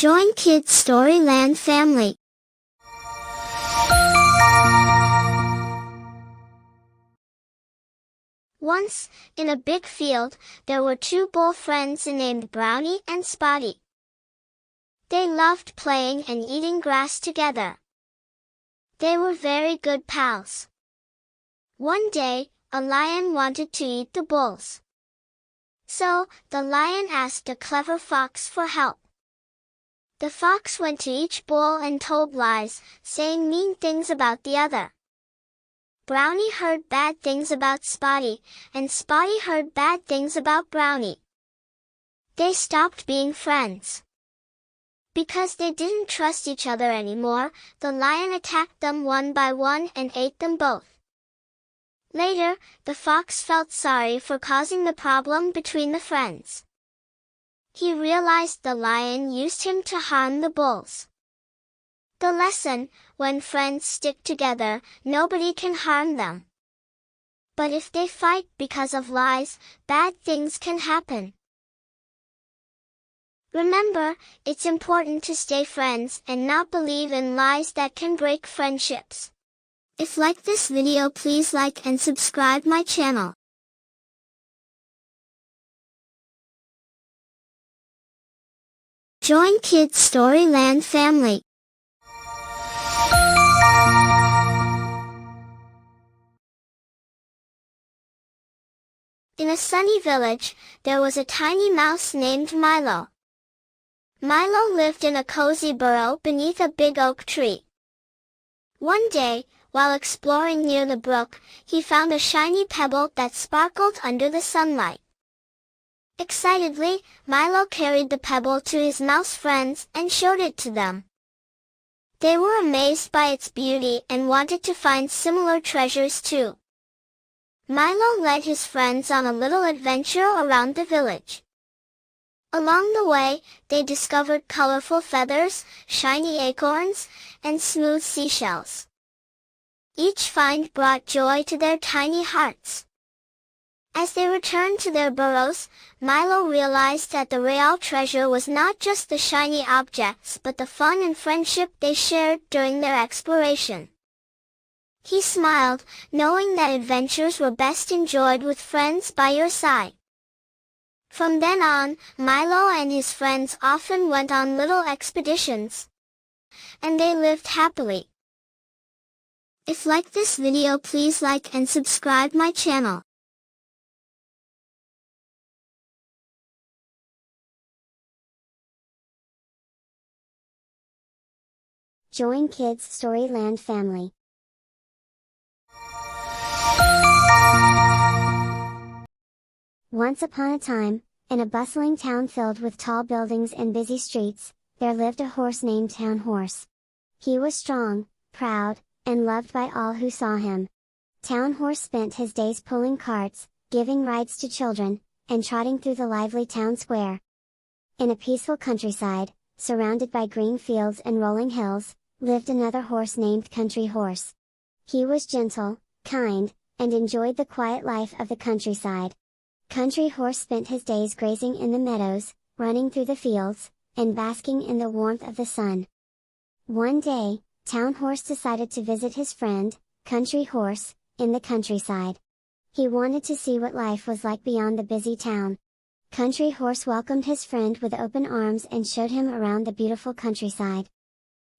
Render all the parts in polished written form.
Join Kids Storyland family. Once, in a big field, there were two bull friends named Brownie and Spotty. They loved playing and eating grass together. They were very good pals. One day, a lion wanted to eat the bulls. So, the lion asked a clever fox for help. The fox went to each bull and told lies, saying mean things about the other. Brownie heard bad things about Spotty, and Spotty heard bad things about Brownie. They stopped being friends. Because they didn't trust each other anymore, the lion attacked them one by one and ate them both. Later, the fox felt sorry for causing the problem between the friends. He realized the lion used him to harm the bulls. The lesson: when friends stick together, nobody can harm them. But if they fight because of lies, bad things can happen. Remember, it's important to stay friends and not believe in lies that can break friendships. If you like this video, please like and subscribe my channel. Join Kids Storyland family. In a sunny village, there was a tiny mouse named Milo. Milo lived in a cozy burrow beneath a big oak tree. One day, while exploring near the brook, he found a shiny pebble that sparkled under the sunlight. Excitedly, Milo carried the pebble to his mouse friends and showed it to them. They were amazed by its beauty and wanted to find similar treasures too. Milo led his friends on a little adventure around the village. Along the way, they discovered colorful feathers, shiny acorns, and smooth seashells. Each find brought joy to their tiny hearts. As they returned to their burrows, Milo realized that the real treasure was not just the shiny objects but the fun and friendship they shared during their exploration. He smiled, knowing that adventures were best enjoyed with friends by your side. From then on, Milo and his friends often went on little expeditions. And they lived happily. If you like this video, please like and subscribe my channel. Join Kids Storyland family. Once upon a time, in a bustling town filled with tall buildings and busy streets, there lived a horse named Town Horse. He was strong, proud, and loved by all who saw him. Town Horse spent his days pulling carts, giving rides to children, and trotting through the lively town square. In a peaceful countryside, surrounded by green fields and rolling hills, lived another horse named Country Horse. He was gentle, kind, and enjoyed the quiet life of the countryside. Country Horse spent his days grazing in the meadows, running through the fields, and basking in the warmth of the sun. One day, Town Horse decided to visit his friend, Country Horse, in the countryside. He wanted to see what life was like beyond the busy town. Country Horse welcomed his friend with open arms and showed him around the beautiful countryside.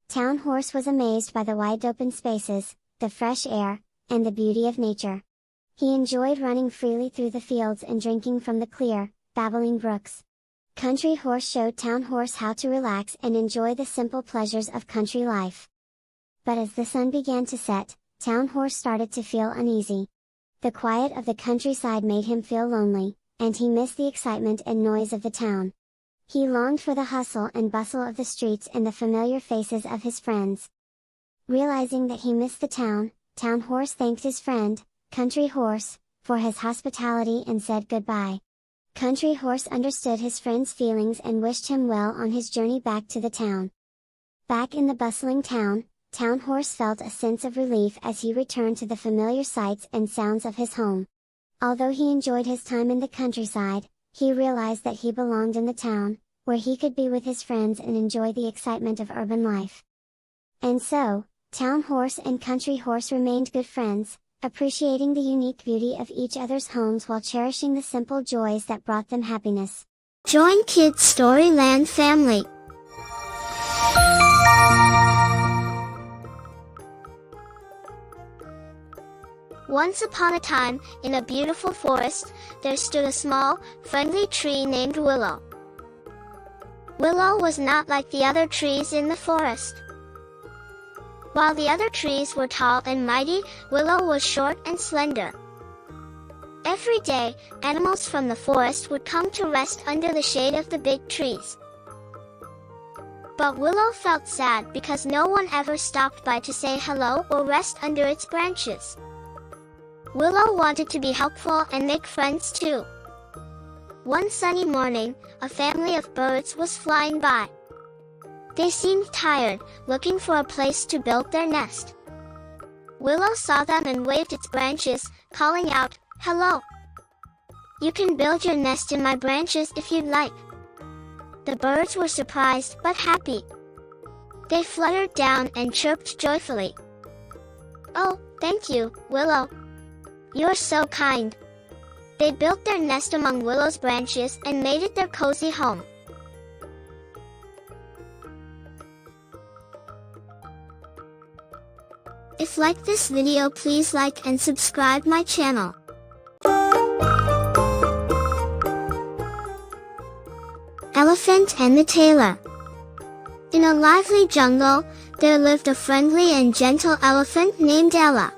Town Horse was amazed by the wide open spaces, the fresh air, and the beauty of nature. He enjoyed running freely through the fields and drinking from the clear, babbling brooks. Country Horse showed Town Horse how to relax and enjoy the simple pleasures of country life. But as the sun began to set, Town Horse started to feel uneasy. The quiet of the countryside made him feel lonely, and he missed the excitement and noise of the town. He longed for the hustle and bustle of the streets and the familiar faces of his friends. Realizing that he missed the town, Town Horse thanked his friend, Country Horse, for his hospitality and said goodbye. Country Horse understood his friend's feelings and wished him well on his journey back to the town. Back in the bustling town, Town Horse felt a sense of relief as he returned to the familiar sights and sounds of his home. Although he enjoyed his time in the countryside, he realized that he belonged in the town, where he could be with his friends and enjoy the excitement of urban life. And so, town horse and country horse remained good friends, appreciating the unique beauty of each other's homes while cherishing the simple joys that brought them happiness. Join Kids Storyland family. Once upon a time, in a beautiful forest, there stood a small, friendly tree named Willow. Willow was not like the other trees in the forest. While the other trees were tall and mighty, Willow was short and slender. Every day, animals from the forest would come to rest under the shade of the big trees. But Willow felt sad because no one ever stopped by to say hello or rest under its branches. Willow wanted to be helpful and make friends too. One sunny morning, a family of birds was flying by. They seemed tired, looking for a place to build their nest. Willow saw them and waved its branches, calling out, "Hello! You can build your nest in my branches if you'd like." The birds were surprised but happy. They fluttered down and chirped joyfully. "Oh, thank you, Willow. You're so kind." They built their nest among Willow's branches and made it their cozy home. If you like this video, please like and subscribe my channel. Elephant and the Tailor. In a lively jungle, there lived a friendly and gentle elephant named Ella.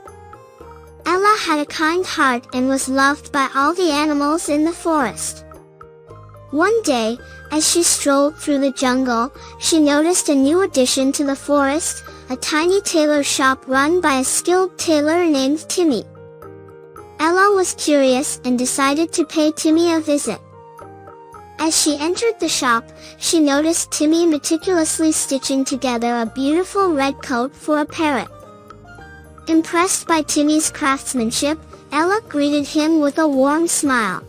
Ella had a kind heart and was loved by all the animals in the forest. One day, as she strolled through the jungle, she noticed a new addition to the forest, a tiny tailor shop run by a skilled tailor named Timmy. Ella was curious and decided to pay Timmy a visit. As she entered the shop, she noticed Timmy meticulously stitching together a beautiful red coat for a parrot. Impressed by Timmy's craftsmanship, Ella greeted him with a warm smile.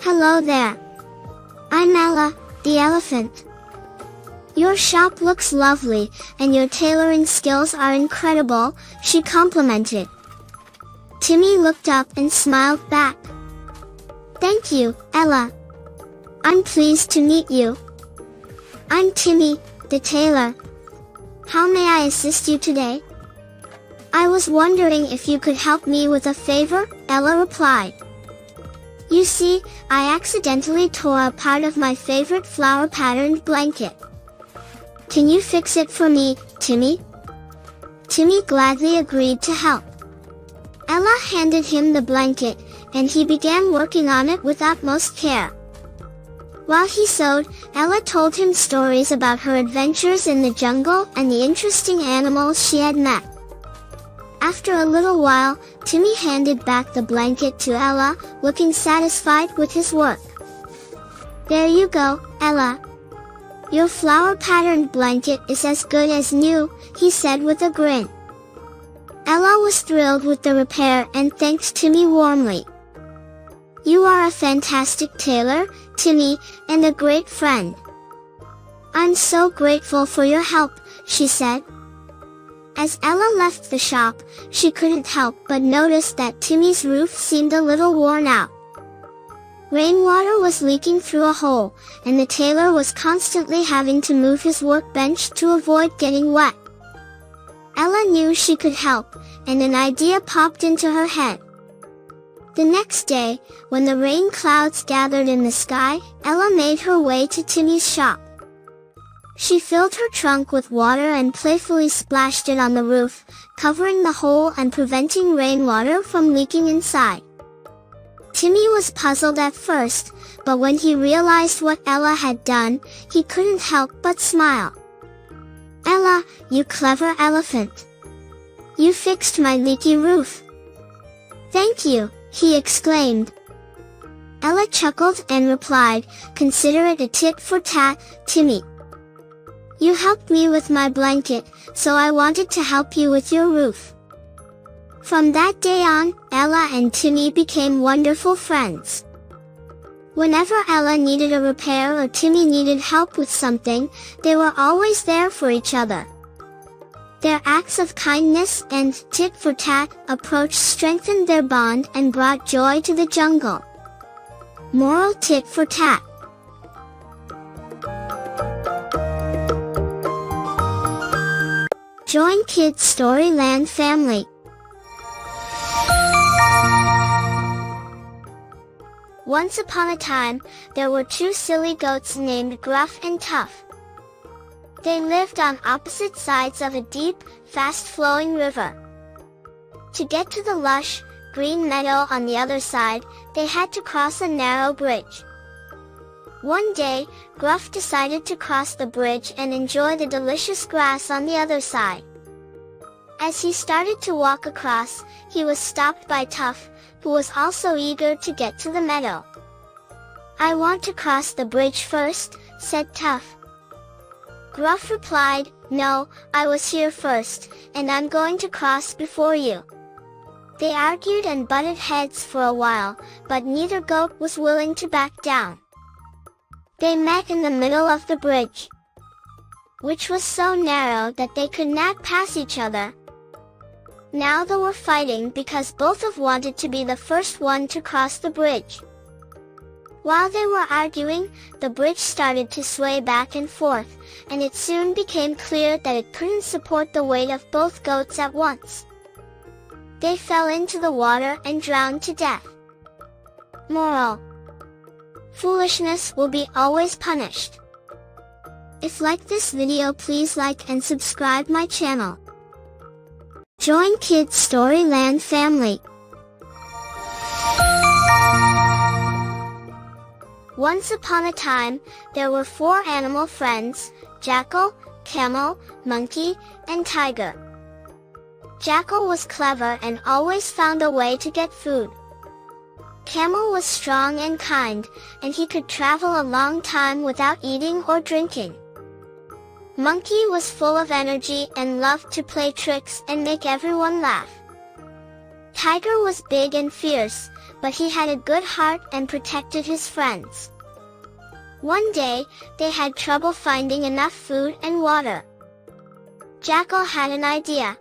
"Hello there. I'm Ella, the elephant. Your shop looks lovely, and your tailoring skills are incredible," she complimented. Timmy looked up and smiled back. "Thank you, Ella. I'm pleased to meet you. I'm Timmy, the tailor. How may I assist you today?" "I was wondering if you could help me with a favor," Ella replied. "You see, I accidentally tore a part of my favorite flower-patterned blanket. Can you fix it for me, Timmy?" Timmy gladly agreed to help. Ella handed him the blanket, and he began working on it with utmost care. While he sewed, Ella told him stories about her adventures in the jungle and the interesting animals she had met. After a little while, Timmy handed back the blanket to Ella, looking satisfied with his work. "There you go, Ella. Your flower-patterned blanket is as good as new," he said with a grin. Ella was thrilled with the repair and thanked Timmy warmly. "You are a fantastic tailor, Timmy, and a great friend. I'm so grateful for your help," she said. As Ella left the shop, she couldn't help but notice that Timmy's roof seemed a little worn out. Rainwater was leaking through a hole, and the tailor was constantly having to move his workbench to avoid getting wet. Ella knew she could help, and an idea popped into her head. The next day, when the rain clouds gathered in the sky, Ella made her way to Timmy's shop. She filled her trunk with water and playfully splashed it on the roof, covering the hole and preventing rainwater from leaking inside. Timmy was puzzled at first, but when he realized what Ella had done, he couldn't help but smile. "Ella, you clever elephant. You fixed my leaky roof." "Thank you," he exclaimed. Ella chuckled and replied, "Consider it a tit for tat, Timmy. You helped me with my blanket, so I wanted to help you with your roof." From that day on, Ella and Timmy became wonderful friends. Whenever Ella needed a repair or Timmy needed help with something, they were always there for each other. Their acts of kindness and tit-for-tat approach strengthened their bond and brought joy to the jungle. Moral: tit-for-tat. Join Kids Storyland family. Once upon a time, there were two silly goats named Gruff and Tough. They lived on opposite sides of a deep, fast-flowing river. To get to the lush, green meadow on the other side, they had to cross a narrow bridge. One day, Gruff decided to cross the bridge and enjoy the delicious grass on the other side. As he started to walk across, he was stopped by Tough, who was also eager to get to the meadow. "I want to cross the bridge first," said Tough. Gruff replied, "No, I was here first, and I'm going to cross before you." They argued and butted heads for a while, but neither goat was willing to back down. They met in the middle of the bridge, which was so narrow that they could not pass each other. Now they were fighting because both wanted to be the first one to cross the bridge. While they were arguing, the bridge started to sway back and forth, and it soon became clear that it couldn't support the weight of both goats at once. They fell into the water and drowned to death. Moral: foolishness will be always punished. If you like this video, please like and subscribe my channel. Join Kids Storyland family. Once upon a time, there were 4 animal friends: Jackal, Camel, Monkey, and Tiger. Jackal was clever and always found a way to get food. Camel was strong and kind, and he could travel a long time without eating or drinking. Monkey was full of energy and loved to play tricks and make everyone laugh. Tiger was big and fierce, but he had a good heart and protected his friends. One day, they had trouble finding enough food and water. Jackal had an idea.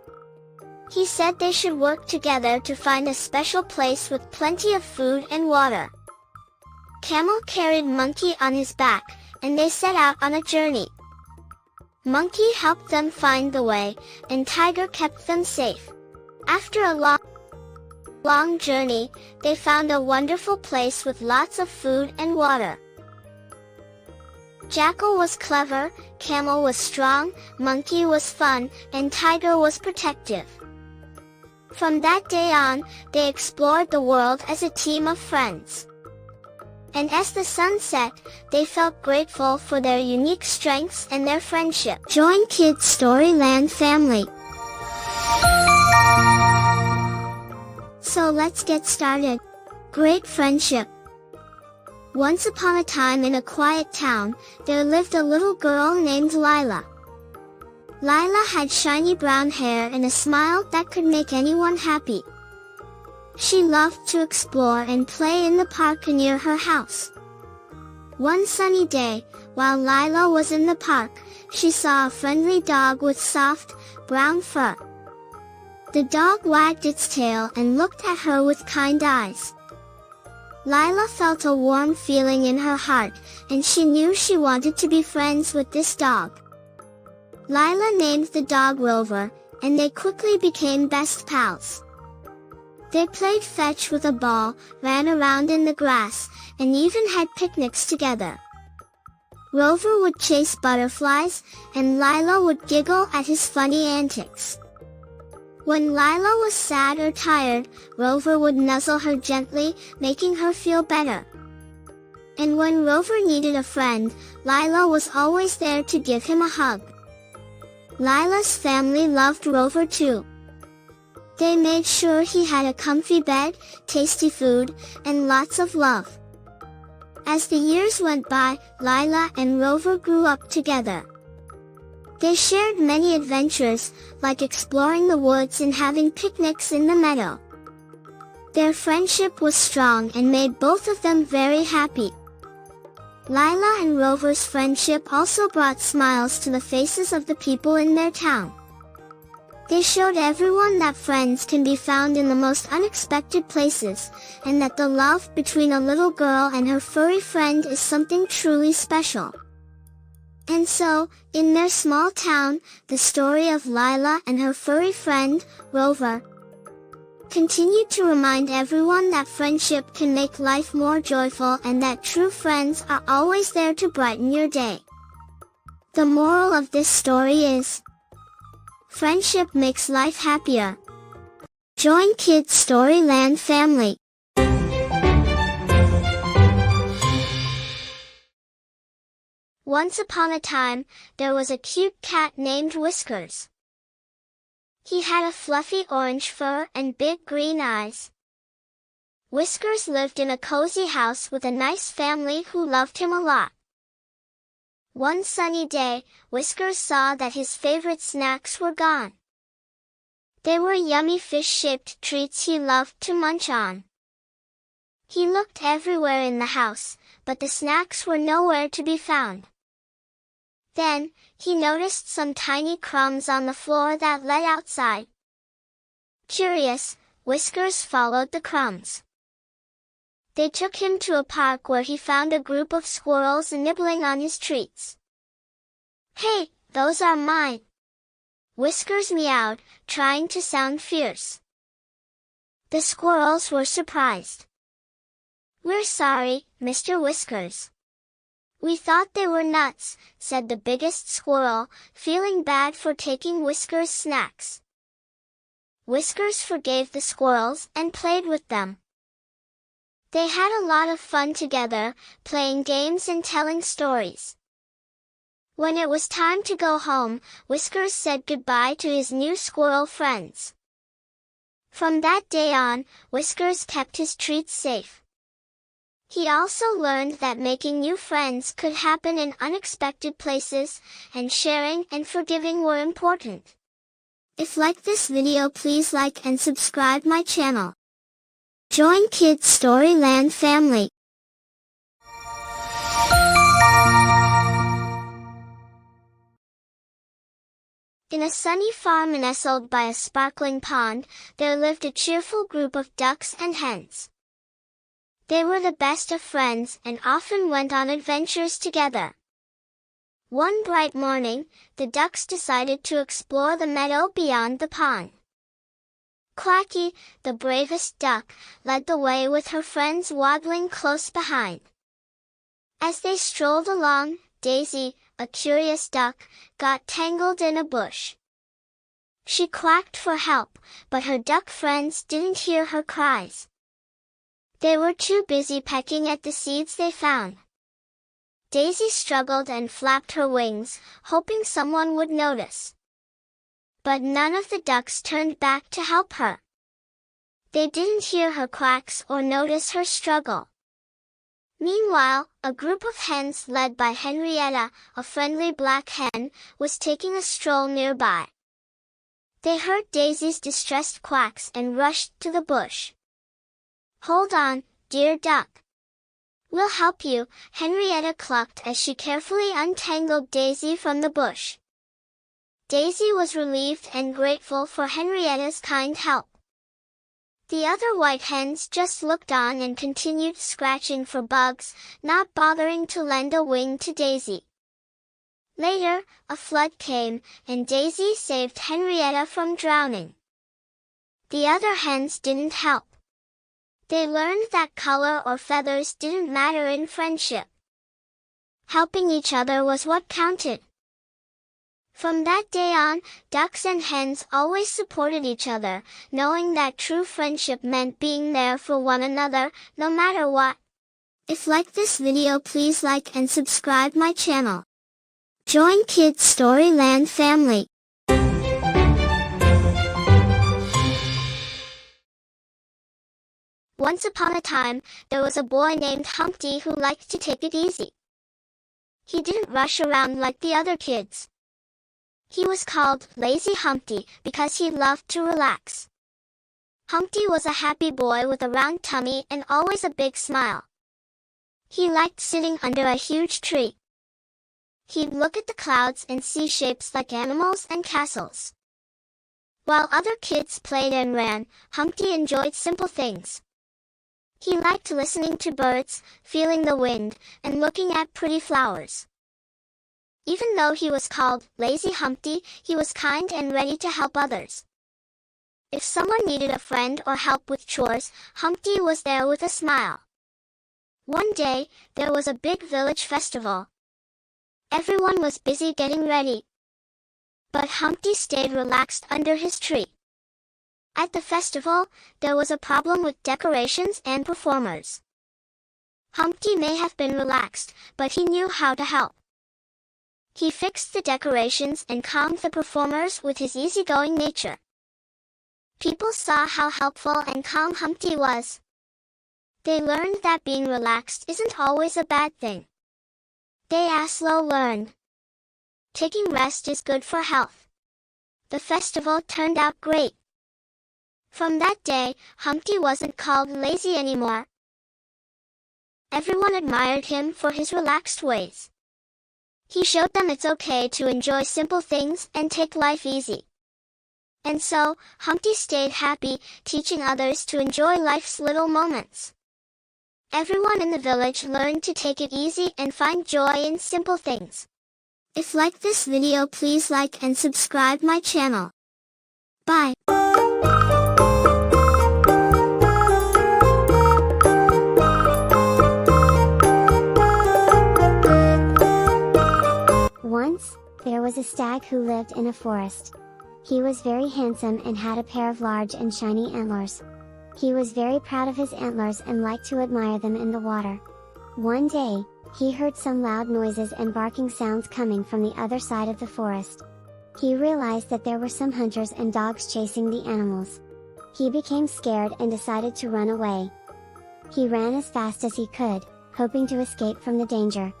He said they should work together to find a special place with plenty of food and water. Camel carried Monkey on his back, and they set out on a journey. Monkey helped them find the way, and Tiger kept them safe. After a long journey, they found a wonderful place with lots of food and water. Jackal was clever, Camel was strong, Monkey was fun, and Tiger was protective. From that day on, they explored the world as a team of friends. And as the sun set, they felt grateful for their unique strengths and their friendship. Join Kids Storyland family. So let's get started. Great friendship. Once upon a time in a quiet town, there lived a little girl named Lila. Lila had shiny brown hair and a smile that could make anyone happy. She loved to explore and play in the park near her house. One sunny day, while Lila was in the park, she saw a friendly dog with soft, brown fur. The dog wagged its tail and looked at her with kind eyes. Lila felt a warm feeling in her heart, and she knew she wanted to be friends with this dog. Lila named the dog Rover, and they quickly became best pals. They played fetch with a ball, ran around in the grass, and even had picnics together. Rover would chase butterflies, and Lila would giggle at his funny antics. When Lila was sad or tired, Rover would nuzzle her gently, making her feel better. And when Rover needed a friend, Lila was always there to give him a hug. Lila's family loved Rover too. They made sure he had a comfy bed, tasty food, and lots of love. As the years went by, Lila and Rover grew up together. They shared many adventures, like exploring the woods and having picnics in the meadow. Their friendship was strong and made both of them very happy. Lila and Rover's friendship also brought smiles to the faces of the people in their town. They showed everyone that friends can be found in the most unexpected places, and that the love between a little girl and her furry friend is something truly special. And so, in their small town, the story of Lila and her furry friend, Rover, continued to remind everyone that friendship can make life more joyful and that true friends are always there to brighten your day. The moral of this story is, friendship makes life happier. Join Kids Storyland family. Once upon a time, there was a cute cat named Whiskers. He had a fluffy orange fur and big green eyes. Whiskers lived in a cozy house with a nice family who loved him a lot. One sunny day, Whiskers saw that his favorite snacks were gone. They were yummy fish-shaped treats he loved to munch on. He looked everywhere in the house, but the snacks were nowhere to be found. Then, he noticed some tiny crumbs on the floor that led outside. Curious, Whiskers followed the crumbs. They took him to a park where he found a group of squirrels nibbling on his treats. "Hey, those are mine!" Whiskers meowed, trying to sound fierce. The squirrels were surprised. "We're sorry, Mr. Whiskers. We thought they were nuts," said the biggest squirrel, feeling bad for taking Whiskers' snacks. Whiskers forgave the squirrels and played with them. They had a lot of fun together, playing games and telling stories. When it was time to go home, Whiskers said goodbye to his new squirrel friends. From that day on, Whiskers kept his treats safe. He also learned that making new friends could happen in unexpected places, and sharing and forgiving were important. If you like this video, please like and subscribe my channel. Join Kids Storyland family. In a sunny farm nestled by a sparkling pond, there lived a cheerful group of ducks and hens. They were the best of friends and often went on adventures together. One bright morning, the ducks decided to explore the meadow beyond the pond. Quacky, the bravest duck, led the way with her friends waddling close behind. As they strolled along, Daisy, a curious duck, got tangled in a bush. She quacked for help, but her duck friends didn't hear her cries. They were too busy pecking at the seeds they found. Daisy struggled and flapped her wings, hoping someone would notice. But none of the ducks turned back to help her. They didn't hear her quacks or notice her struggle. Meanwhile, a group of hens led by Henrietta, a friendly black hen, was taking a stroll nearby. They heard Daisy's distressed quacks and rushed to the bush. "Hold on, dear duck. We'll help you," Henrietta clucked as she carefully untangled Daisy from the bush. Daisy was relieved and grateful for Henrietta's kind help. The other white hens just looked on and continued scratching for bugs, not bothering to lend a wing to Daisy. Later, a flood came, and Daisy saved Henrietta from drowning. The other hens didn't help. They learned that color or feathers didn't matter in friendship. Helping each other was what counted. From that day on, ducks and hens always supported each other, knowing that true friendship meant being there for one another, no matter what. If you like this video, please like and subscribe my channel. Join Kids Storyland family. Once upon a time, there was a boy named Humpty who liked to take it easy. He didn't rush around like the other kids. He was called Lazy Humpty because he loved to relax. Humpty was a happy boy with a round tummy and always a big smile. He liked sitting under a huge tree. He'd look at the clouds and see shapes like animals and castles. While other kids played and ran, Humpty enjoyed simple things. He liked listening to birds, feeling the wind, and looking at pretty flowers. Even though he was called Lazy Humpty, he was kind and ready to help others. If someone needed a friend or help with chores, Humpty was there with a smile. One day, there was a big village festival. Everyone was busy getting ready. But Humpty stayed relaxed under his tree. At the festival, there was a problem with decorations and performers. Humpty may have been relaxed, but he knew how to help. He fixed the decorations and calmed the performers with his easygoing nature. People saw how helpful and calm Humpty was. They learned that being relaxed isn't always a bad thing. They slow learn. Taking rest is good for health. The festival turned out great. From that day, Humpty wasn't called lazy anymore. Everyone admired him for his relaxed ways. He showed them it's okay to enjoy simple things and take life easy. And so, Humpty stayed happy, teaching others to enjoy life's little moments. Everyone in the village learned to take it easy and find joy in simple things. If like this video, please like and subscribe my channel. Bye. Once, there was a stag who lived in a forest. He was very handsome and had a pair of large and shiny antlers. He was very proud of his antlers and liked to admire them in the water. One day, he heard some loud noises and barking sounds coming from the other side of the forest. He realized that there were some hunters and dogs chasing the animals. He became scared and decided to run away. He ran as fast as he could, hoping to escape from the danger.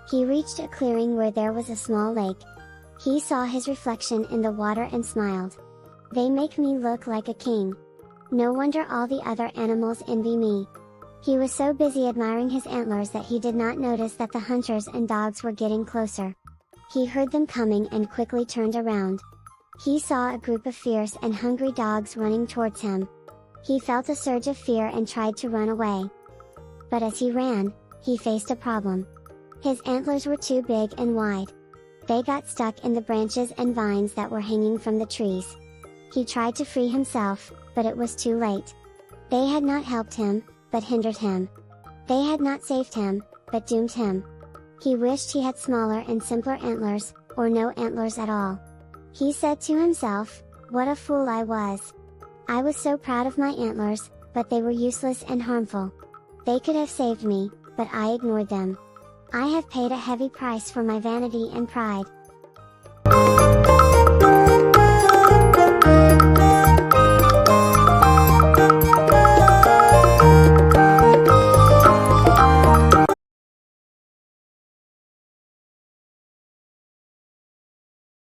He reached a clearing where there was a small lake. He saw his reflection in the water and smiled. "They make me look like a king. No wonder all the other animals envy me." He was so busy admiring his antlers that he did not notice that the hunters and dogs were getting closer. He heard them coming and quickly turned around. He saw a group of fierce and hungry dogs running towards him. He felt a surge of fear and tried to run away. But as he ran, he faced a problem. His antlers were too big and wide. They got stuck in the branches and vines that were hanging from the trees. He tried to free himself, but it was too late. They had not helped him, but hindered him. They had not saved him, but doomed him. He wished he had smaller and simpler antlers, or no antlers at all. He said to himself, "What a fool I was! I was so proud of my antlers, but they were useless and harmful. They could have saved me, but I ignored them. I have paid a heavy price for my vanity and pride."